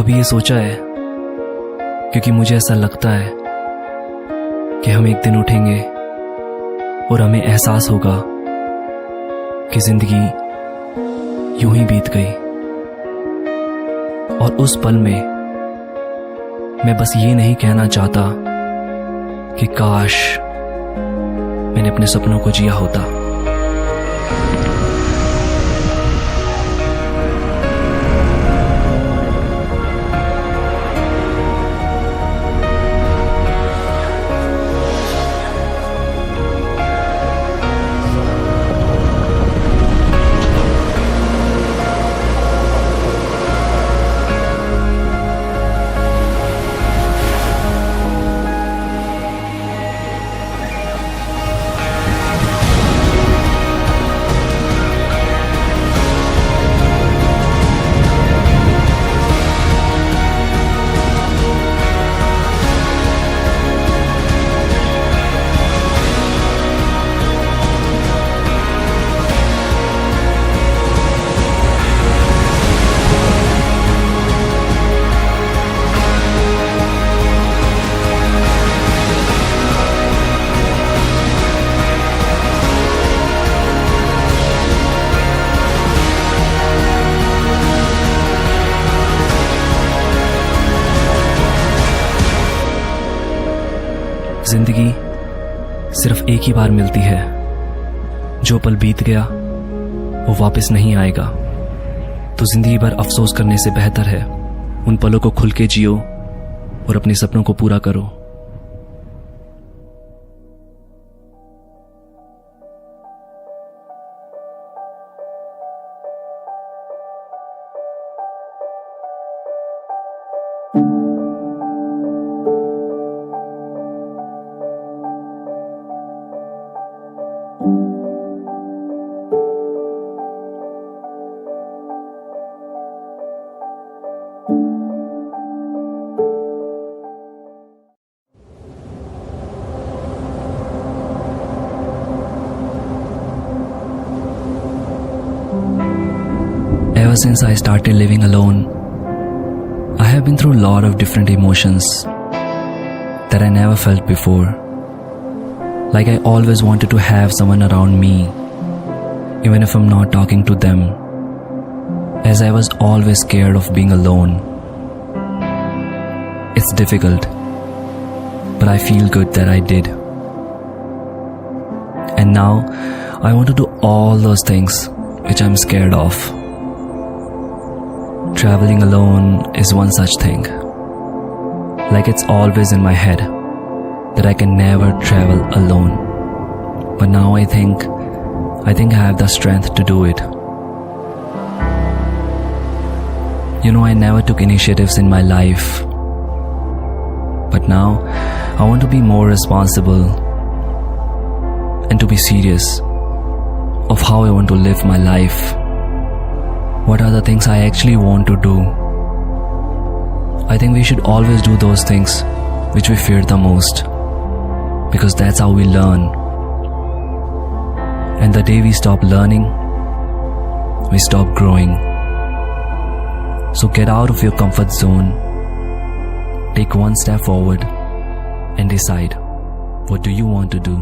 कभी ये सोचा है? क्योंकि मुझे ऐसा लगता है कि हम एक दिन उठेंगे और हमें एहसास होगा कि जिंदगी यूं ही बीत गई। और उस पल में मैं बस ये नहीं कहना चाहता कि काश मैंने अपने सपनों को जिया होता। जिंदगी सिर्फ एक ही बार मिलती है। जो पल बीत गया वो वापस नहीं आएगा। तो जिंदगी भर अफसोस करने से बेहतर है उन पलों को खुल के जियो और अपने सपनों को पूरा करो। Ever since I started living alone, I have been through a lot of different emotions that I never felt before. Like I always wanted to have someone around me, even if I'm not talking to them, as I was always scared of being alone. It's difficult, but I feel good that I did. And now I want to do all those things which I'm scared of. Traveling alone is one such thing. Like it's always in my head that I can never travel alone. But now I think I have the strength to do it. You know, I never took initiatives in my life. But now I want to be more responsible and to be serious of how I want to live my life. What are the things I actually want to do? I think we should always do those things which we fear the most, because that's how we learn. And the day we stop learning, we stop growing. So get out of your comfort zone, take one step forward and decide, what do you want to do?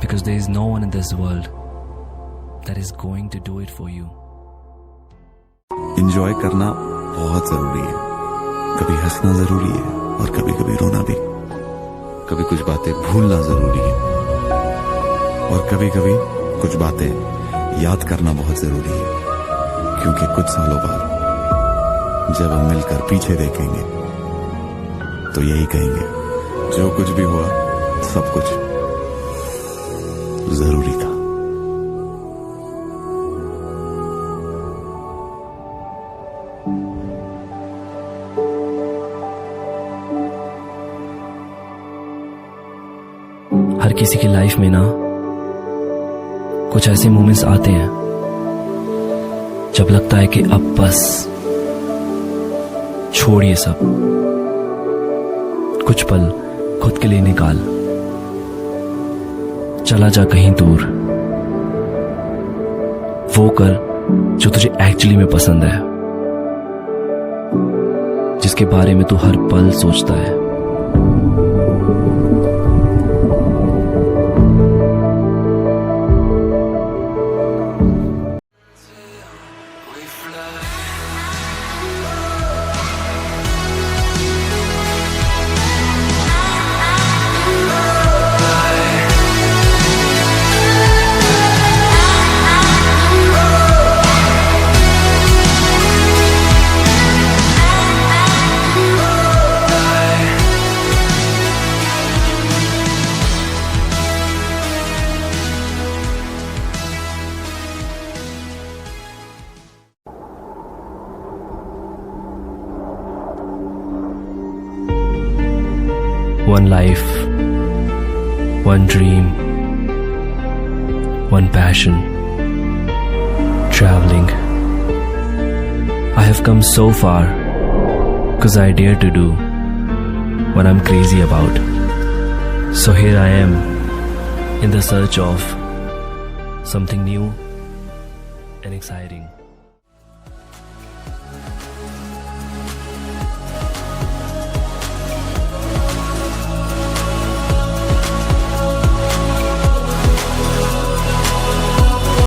Because there is no one in this world that is going to do it for you. Enjoy करना बहुत जरूरी है। कभी हंसना जरूरी है और कभी कभी रोना भी। कभी कुछ बातें भूलना जरूरी है और कभी कभी कुछ बातें याद करना बहुत जरूरी है। क्योंकि कुछ सालों बाद जब हम मिलकर पीछे देखेंगे तो यही कहेंगे, जो कुछ भी हुआ सब कुछ जरूरी था। हर किसी की लाइफ में ना कुछ ऐसे मोमेंट्स आते हैं जब लगता है कि अब बस छोड़ ये सब, कुछ पल खुद के लिए निकाल, चला जा कहीं दूर, वो कर जो तुझे एक्चुअली में पसंद है। जिसके बारे में तू हर पल सोचता है। One life, one dream, one passion, traveling. I have come so far because I dare to do what I'm crazy about. So here I am in the search of something new and exciting.